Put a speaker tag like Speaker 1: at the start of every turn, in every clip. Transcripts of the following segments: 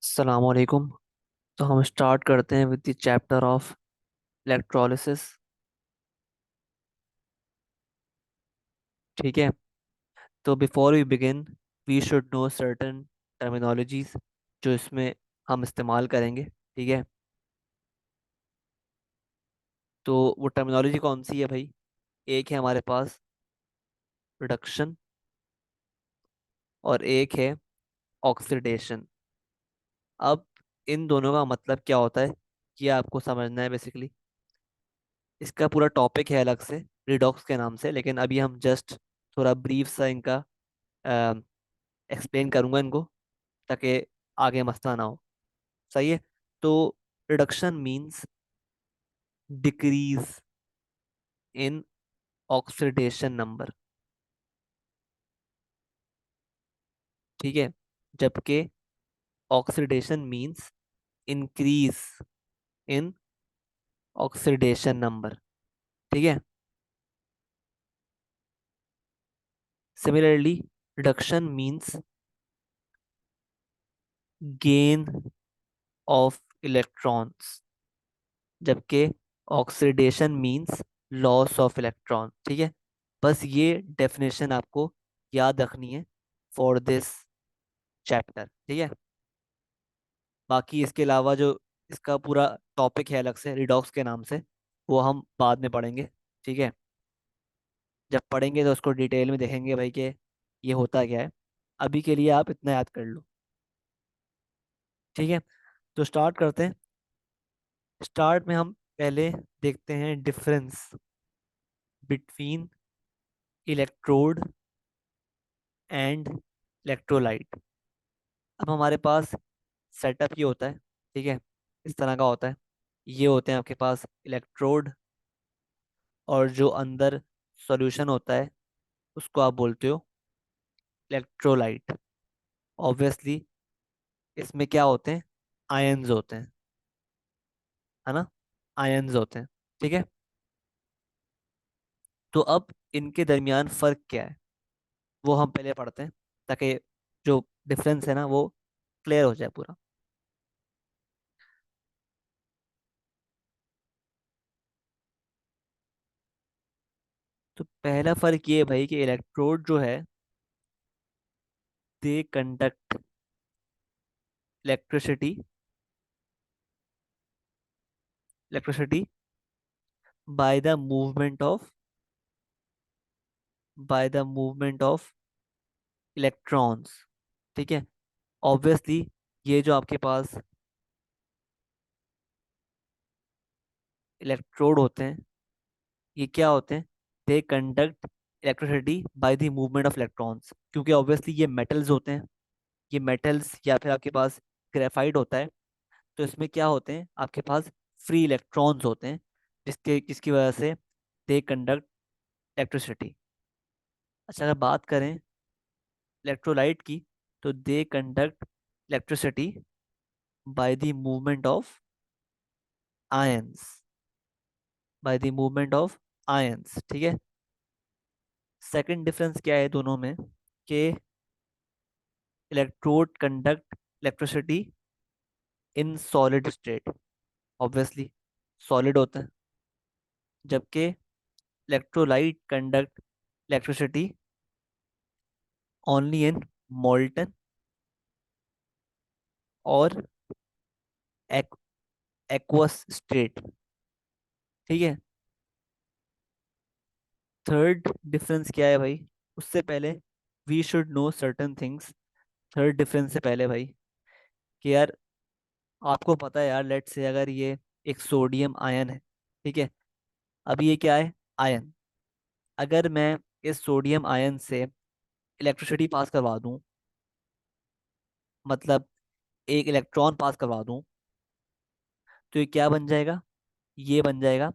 Speaker 1: अस्सलामुअलैकुम। तो हम स्टार्ट करते हैं with the chapter of electrolysis. ठीक है। तो before we begin we should know certain terminologies जो इसमें हम इस्तेमाल करेंगे। ठीक है। तो वो टर्मिनोलॉजी कौन सी है भाई? एक है हमारे पास रिडक्शन और एक है ऑक्सीडेशन। अब इन दोनों का मतलब क्या होता है ये आपको समझना है बेसिकली। इसका पूरा टॉपिक है अलग से रिडॉक्स के नाम से, लेकिन अभी हम जस्ट थोड़ा ब्रीफ सा इनका एक्सप्लेन करूंगा इनको, ताकि आगे मसला ना हो। सही है। तो reduction means decrease in oxidation number. ठीक है। जबकि oxidation means increase in oxidation number. ठीक है। Similarly reduction means gain of electrons, जबकि oxidation means loss of electron. ठीक है। बस ये डेफिनेशन आपको याद रखनी है फॉर दिस चैप्टर। ठीक है। बाकी इसके अलावा जो इसका पूरा टॉपिक है अलग से रिडॉक्स के नाम से, वो हम बाद में पढ़ेंगे। ठीक है। जब पढ़ेंगे तो उसको डिटेल में देखेंगे भाई कि ये होता क्या है। अभी के लिए आप इतना याद कर लो। ठीक है। तो स्टार्ट करते हैं। स्टार्ट में हम पहले देखते हैं difference between electrode and electrolyte. अब हमारे पास सेटअप ये होता है। ठीक है। इस तरह का होता है। ये होते हैं आपके पास इलेक्ट्रोड, और जो अंदर सॉल्यूशन होता है उसको आप बोलते हो इलेक्ट्रोलाइट। ऑब्वियसली इसमें क्या होते हैं? आयंस होते हैं, है ना? आयंस होते हैं। ठीक है। तो अब इनके दरमियान फर्क क्या है वो हम पहले पढ़ते हैं, ताकि जो डिफरेंस है ना वो क्लियर हो जाए पूरा। तो पहला फर्क ये है भाई कि इलेक्ट्रोड जो है दे conduct electricity electricity by the movement of bye the movement of electrons. ठीक है। ऑब्वियसली ये जो आपके पास इलेक्ट्रोड होते हैं ये क्या होते हैं? दे conduct electricity by the movement of electrons, क्योंकि ऑब्वियसली ये मेटल्स होते हैं। ये मेटल्स या फिर आपके पास ग्रेफाइट होता है। तो इसमें क्या होते हैं आपके पास? फ्री इलेक्ट्रॉन्स होते हैं, जिसकी वजह से दे कंडक्ट इलेक्ट्रिसिटी। अच्छा, अगर बात करें इलेक्ट्रोलाइट की, तो they conduct electricity by the movement of ions by the movement of ions. ठीक है। सेकंड डिफरेंस क्या है दोनों में? कि electrode conduct electricity in solid state. Obviously solid होता है। जबकि electrolyte conduct electricity only in molten और एक्वस स्टेट। ठीक है। थर्ड डिफरेंस क्या है भाई? उससे पहले we should know certain things. Third difference से पहले भाई, कि यार आपको पता है यार, लेट से अगर ये एक सोडियम आयन है। ठीक है। अब ये क्या है? आयन। अगर मैं इस सोडियम आयन से इलेक्ट्रिसिटी पास करवा दूं, मतलब एक इलेक्ट्रॉन पास करवा दूं, तो ये क्या बन जाएगा? ये बन जाएगा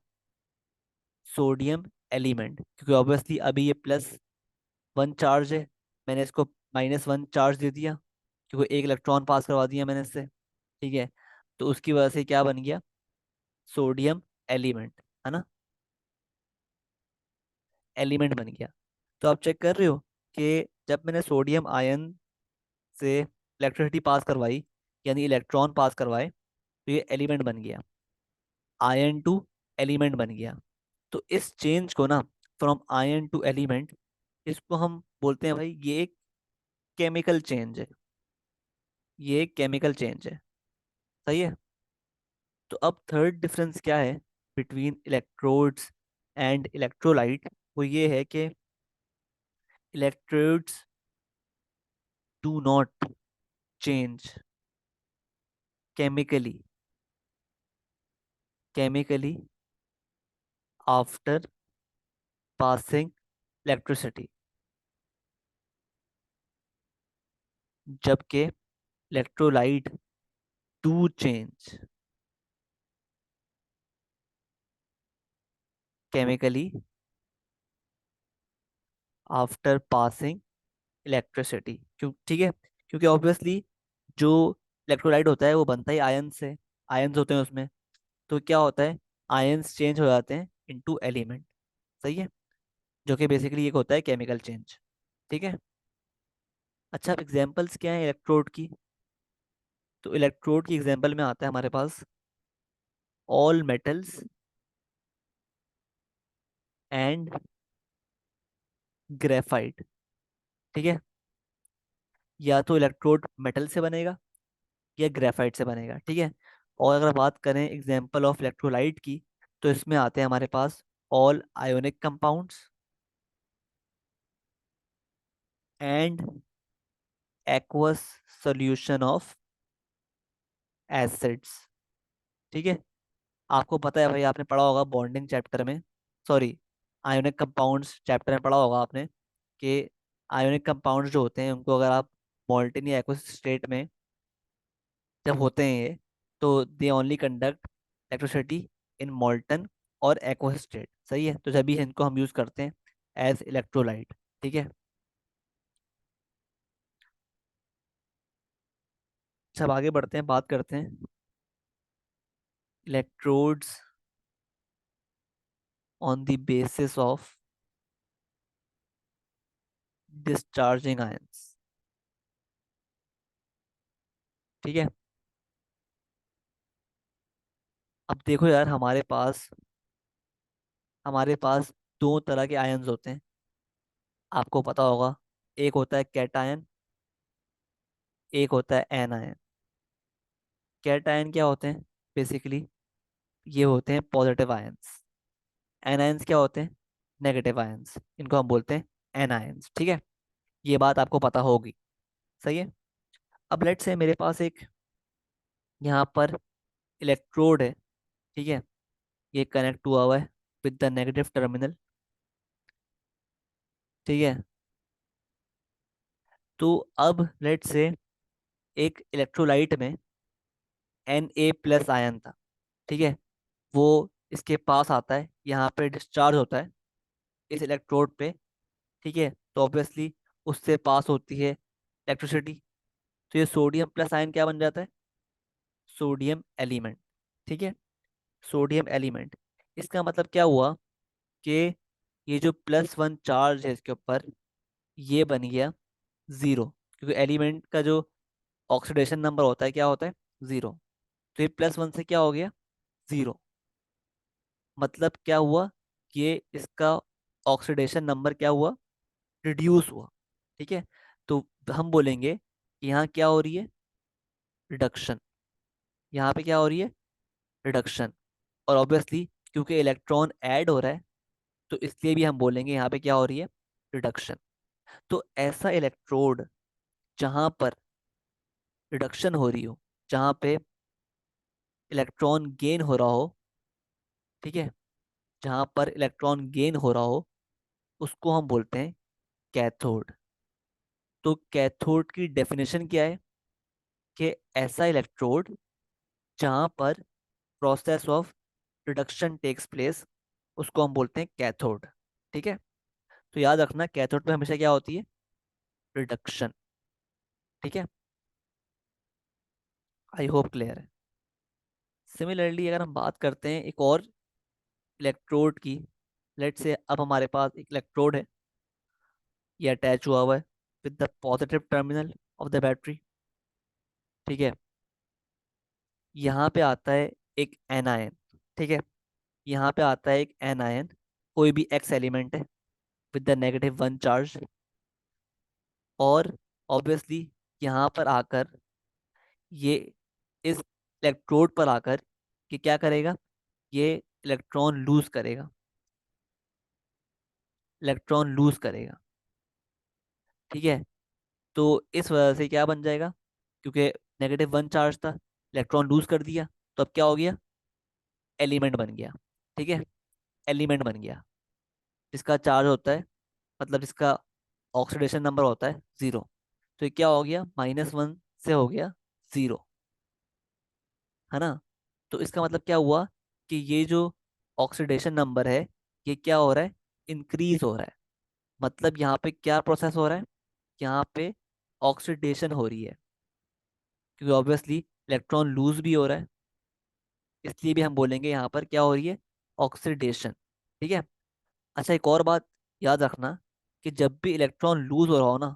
Speaker 1: सोडियम एलिमेंट, क्योंकि ऑब्वियसली अभी ये +1 चार्ज है। मैंने इसको -1 चार्ज दे दिया, क्योंकि एक इलेक्ट्रॉन पास करवा दिया मैंने इससे। ठीक है। तो उसकी वजह से क्या बन गया? सोडियम एलिमेंट, है ना? एलिमेंट बन गया। तो आप चेक कर रहे हो कि जब मैंने सोडियम आयन से इलेक्ट्रिसिटी पास करवाई, यानी इलेक्ट्रॉन पास करवाए, तो ये एलिमेंट बन गया, आयन टू एलिमेंट बन गया। तो इस चेंज को ना, फ्रॉम आयन टू एलिमेंट, इसको हम बोलते हैं भाई ये एक केमिकल चेंज है, ये एक केमिकल चेंज है। सही है। तो अब थर्ड डिफरेंस क्या है बिटवीन इलेक्ट्रोड्स एंड इलेक्ट्रोलाइट, वो ये है कि electrodes do not change chemically, chemically after passing electricity, जबकि electrolyte do change chemically after passing electricity. क्यों? ठीक है, क्योंकि ऑब्वियसली जो इलेक्ट्रोलाइट होता है वो बनता ही आयन से, आयन्स होते हैं उसमें। तो क्या होता है, आयन्स चेंज हो जाते हैं इनटू एलिमेंट। सही है, जो कि बेसिकली एक होता है केमिकल चेंज। ठीक है। अच्छा, अब एग्जांपल्स क्या है इलेक्ट्रोड की? तो इलेक्ट्रोड की एग्जांपल में आता है हमारे पास ऑल मेटल्स एंड ग्रेफाइट। ठीक है, या तो इलेक्ट्रोड मेटल से बनेगा या ग्रेफाइट से बनेगा। ठीक है। और अगर बात करें एग्जांपल ऑफ इलेक्ट्रोलाइट की, तो इसमें आते हैं हमारे पास all ionic compounds and aqueous solution of acids. ठीक है। आपको पता है भाई, आपने पढ़ा होगा बॉन्डिंग चैप्टर में, सॉरी, आयोनिक कंपाउंड्स चैप्टर में पढ़ा होगा आपने कि आयोनिक कंपाउंड्स जो होते हैं उनको अगर आप मॉल्टेन या एक्वस स्टेट में जब होते हैं ये, तो दे ओनली कंडक्ट इलेक्ट्रिसिटी इन मॉल्टन और एक्वस स्टेट। सही है, तो जब भी इनको हम यूज करते हैं एज इलेक्ट्रोलाइट। ठीक है। अच्छा, अब आगे बढ़ते हैं, बात करते हैं electrodes on the basis of discharging ions. ठीक है। अब देखो यार, हमारे पास दो तरह के आयन्स होते हैं, आपको पता होगा। एक होता है कैटायन, एक होता है एनायन। कैटायन क्या होते हैं? बेसिकली ये होते हैं पॉजिटिव आयंस। एनायंस क्या होते हैं? Negative ions. इनको हम बोलते हैं एनायंस। ठीक है, ये बात आपको पता होगी। सही है। अब लेट्स से मेरे पास एक यहाँ पर इलेक्ट्रोड है। ठीक है, ये कनेक्ट हुआ हुआ है विद द नेगेटिव टर्मिनल। ठीक है। तो अब लेट्स से एक इलेक्ट्रोलाइट में Na+ आयन था। ठीक है, वो इसके पास आता है, यहाँ पे डिस्चार्ज होता है इस इलेक्ट्रोड पे। ठीक है, तो ऑब्वियसली उससे पास होती है इलेक्ट्रिसिटी। तो ये सोडियम+ आयन क्या बन जाता है? Sodium element. ठीक है, सोडियम एलिमेंट। इसका मतलब क्या हुआ कि ये जो +1 चार्ज है इसके ऊपर, ये बन गया जीरो, क्योंकि एलिमेंट का जो ऑक्सीडेशन नंबर होता है क्या होता है? जीरो। तो ये +1 से क्या हो गया? जीरो। मतलब क्या हुआ कि इसका ऑक्सीडेशन नंबर क्या हुआ? रिड्यूस हुआ। ठीक है, तो हम बोलेंगे कि यहाँ क्या हो रही है? रिडक्शन। यहाँ पे क्या हो रही है? रिडक्शन। और ऑब्वियसली क्योंकि इलेक्ट्रॉन ऐड हो रहा है, तो इसलिए भी हम बोलेंगे यहाँ पे क्या हो रही है? रिडक्शन। तो ऐसा इलेक्ट्रोड जहाँ पर रिडक्शन हो रही हो, जहाँ पे इलेक्ट्रॉन गेन हो रहा हो, ठीक है, जहाँ पर इलेक्ट्रॉन गेन हो रहा हो, उसको हम बोलते हैं कैथोड। तो कैथोड की डेफिनेशन क्या है? कि ऐसा इलेक्ट्रोड जहाँ पर process of reduction takes place, उसको हम बोलते हैं कैथोड। ठीक है, तो याद रखना कैथोड पे हमेशा क्या होती है? रिडक्शन। ठीक है, आई होप क्लियर है। सिमिलरली अगर हम बात करते हैं एक और इलेक्ट्रोड की, लेट से अब हमारे पास एक इलेक्ट्रोड है, ये अटैच हुआ हुआ है with the positive terminal of the battery. ठीक है, यहाँ पे आता है एक एनायन, ठीक है, यहाँ पे आता है एक एनायन, कोई भी एक्स एलिमेंट है विद द -1 चार्ज, और ऑब्वियसली यहाँ पर आकर ये इस इलेक्ट्रोड पर आकर कि क्या करेगा, ये इलेक्ट्रॉन लूज करेगा, इलेक्ट्रॉन लूज करेगा, ठीक है। तो इस वजह से क्या बन जाएगा, क्योंकि -1 चार्ज था, इलेक्ट्रॉन लूज कर दिया, तो अब क्या हो गया, एलिमेंट बन गया, ठीक है, एलिमेंट बन गया, जिसका चार्ज होता है, मतलब जिसका ऑक्सीडेशन नंबर होता है 0। तो ये क्या हो गया, -1 से हो गया 0, है ना। तो इसका मतलब क्या हुआ कि ये जो ऑक्सीडेशन नंबर है, ये क्या हो रहा है, इंक्रीज हो रहा है। मतलब यहाँ पे क्या प्रोसेस हो रहा है, यहाँ पे ऑक्सीडेशन हो रही है, क्योंकि ऑब्वियसली इलेक्ट्रॉन लूज भी हो रहा है, इसलिए भी हम बोलेंगे यहाँ पर क्या हो रही है, ऑक्सीडेशन, ठीक है। अच्छा, एक और बात याद रखना कि जब भी इलेक्ट्रॉन लूज हो रहा हो ना,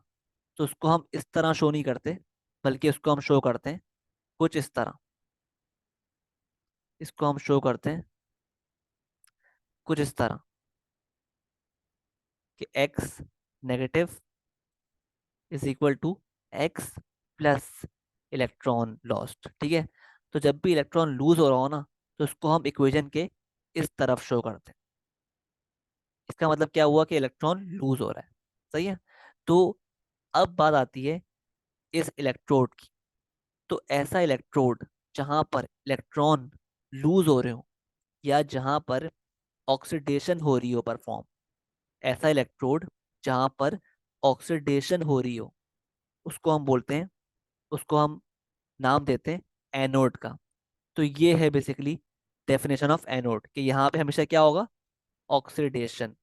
Speaker 1: तो उसको हम इस तरह शो नहीं करते, बल्कि उसको हम शो करते हैं कुछ इस तरह, इसको हम शो करते हैं कुछ इस तरह कि x negative is equal to x plus electron lost, ठीक है। तो जब भी इलेक्ट्रॉन लूज हो रहा हो ना, तो उसको हम इक्वेशन के इस तरफ शो करते हैं। इसका मतलब क्या हुआ कि इलेक्ट्रॉन लूज हो रहा है, सही है। तो अब बात आती है इस इलेक्ट्रोड की। तो ऐसा इलेक्ट्रोड जहां पर इलेक्ट्रॉन लूज हो रहे हो, या जहां पर ऑक्सीडेशन हो रही हो परफॉर्म, ऐसा इलेक्ट्रोड जहां पर ऑक्सीडेशन हो रही हो, उसको हम बोलते हैं, उसको हम नाम देते हैं एनोड का। तो ये है बेसिकली डेफिनेशन ऑफ एनोड, कि यहाँ पे हमेशा क्या होगा, ऑक्सीडेशन,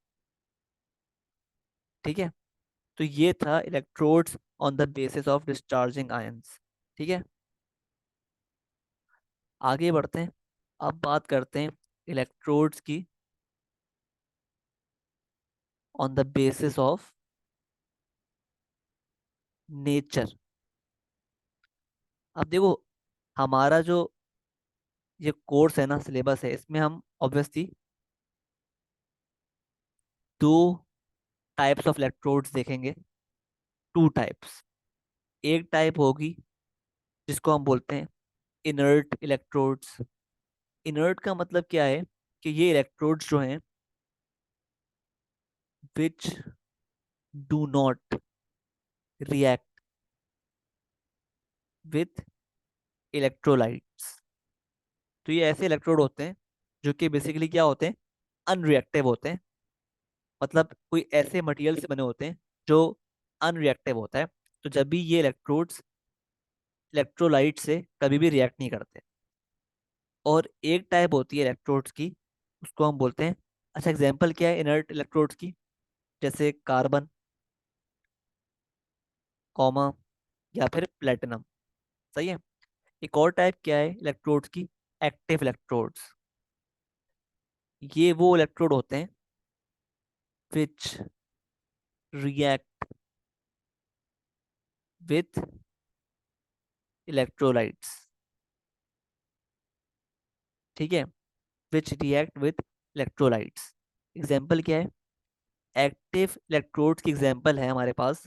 Speaker 1: ठीक है। तो ये था electrodes on the basis of discharging ions, ठीक है। आगे बढ़ते हैं, अब बात करते हैं इलेक्ट्रोड्स की on the basis of nature. अब देखो, हमारा जो ये कोर्स है ना, सिलेबस है, इसमें हम ऑब्वियसली दो टाइप्स ऑफ इलेक्ट्रोड्स देखेंगे, टू टाइप्स। एक टाइप होगी जिसको हम बोलते हैं इनर्ट इलेक्ट्रोड्स। इनर्ट का मतलब क्या है, कि ये इलेक्ट्रोड्स जो हैं which do not react with electrolytes. तो ये ऐसे इलेक्ट्रोड होते हैं जो कि बेसिकली क्या होते हैं, अनरिएक्टिव होते हैं, मतलब कोई ऐसे मटेरियल से बने होते हैं जो अनरिएक्टिव होता है। तो जब भी ये इलेक्ट्रोड्स इलेक्ट्रोलाइट से कभी भी रिएक्ट नहीं करते। और एक टाइप होती है इलेक्ट्रोड्स की, उसको हम बोलते हैं, अच्छा एग्जांपल क्या है इनर्ट इलेक्ट्रोड्स की, जैसे कार्बन, कॉमा, या फिर प्लेटिनम, सही है। एक और टाइप क्या है इलेक्ट्रोड्स की, एक्टिव इलेक्ट्रोड्स। ये वो इलेक्ट्रोड होते हैं विच रिएक्ट विथ इलेक्ट्रोलाइट्स, ठीक है, विच रिएक्ट विथ इलेक्ट्रोलाइट्स। एग्जाम्पल क्या है, एक्टिव इलेक्ट्रोड्स की एग्जाम्पल है हमारे पास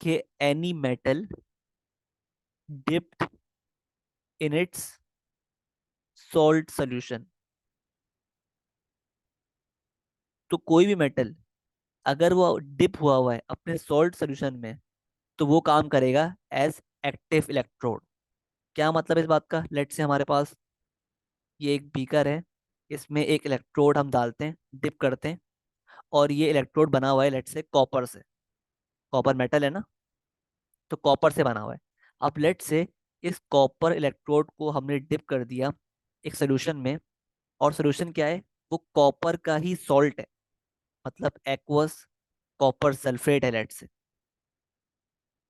Speaker 1: कि any metal dipped in its salt solution. तो कोई भी मेटल अगर वो डिप हुआ हुआ है अपने सॉल्ट सॉल्यूशन में, तो वो काम करेगा एज एक्टिव इलेक्ट्रोड। क्या मतलब इस बात का, लेट से हमारे पास ये एक बीकर है, इसमें एक इलेक्ट्रोड हम डालते हैं, डिप करते हैं, और ये इलेक्ट्रोड बना हुआ है लेट से कॉपर से, कॉपर मेटल है ना, तो कॉपर से बना हुआ है। अब लेट से इस कॉपर इलेक्ट्रोड को हमने डिप कर दिया एक सोल्यूशन में, और सोल्यूशन क्या है, वो कॉपर का ही सॉल्ट है, मतलब एक्वस कॉपर सल्फेट है लेट से।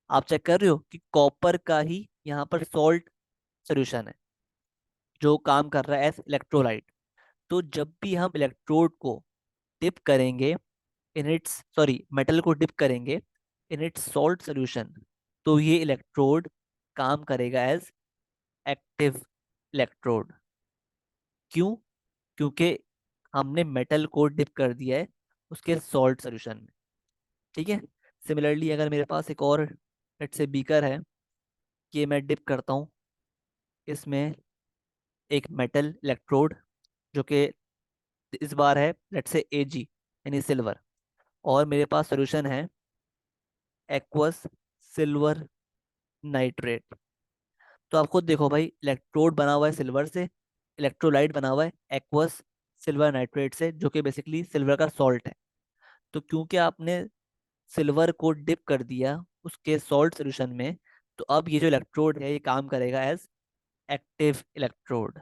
Speaker 1: आप चेक कर रहे हो कि कॉपर का ही यहाँ पर सॉल्ट सोल्यूशन है जो काम कर रहा है एज इलेक्ट्रोलाइट। तो जब भी हम इलेक्ट्रोड को डिप करेंगे इन इट्स सॉरी मेटल को डिप करेंगे इन इट्स सॉल्ट सोल्यूशन, तो ये इलेक्ट्रोड काम करेगा एज एक्टिव इलेक्ट्रोड। क्यों? क्योंकि हमने मेटल को डिप कर दिया है उसके सॉल्ट सोल्यूशन में। ठीक है। सिमिलरली अगर मेरे पास एक और लेट से बीकर है, ये मैं डिप करता हूँ इसमें एक मेटल इलेक्ट्रोड, जो कि इस बार है लेट से Ag यानी सिल्वर, और मेरे पास सोल्यूशन है एक्वस सिल्वर नाइट्रेट। तो आप खुद देखो भाई, इलेक्ट्रोड बना हुआ है सिल्वर से, इलेक्ट्रोलाइट बना हुआ है एक्वस सिल्वर नाइट्रेट से, जो कि बेसिकली सिल्वर का सॉल्ट है। तो क्योंकि आपने सिल्वर को डिप कर दिया उसके सॉल्ट सोल्यूशन में, तो अब ये जो इलेक्ट्रोड है ये काम करेगा एज एक्टिव इलेक्ट्रोड।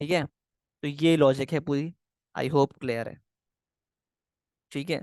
Speaker 1: ठीक है। तो ये लॉजिक है पूरी। आई होप क्लियर है। ठीक है।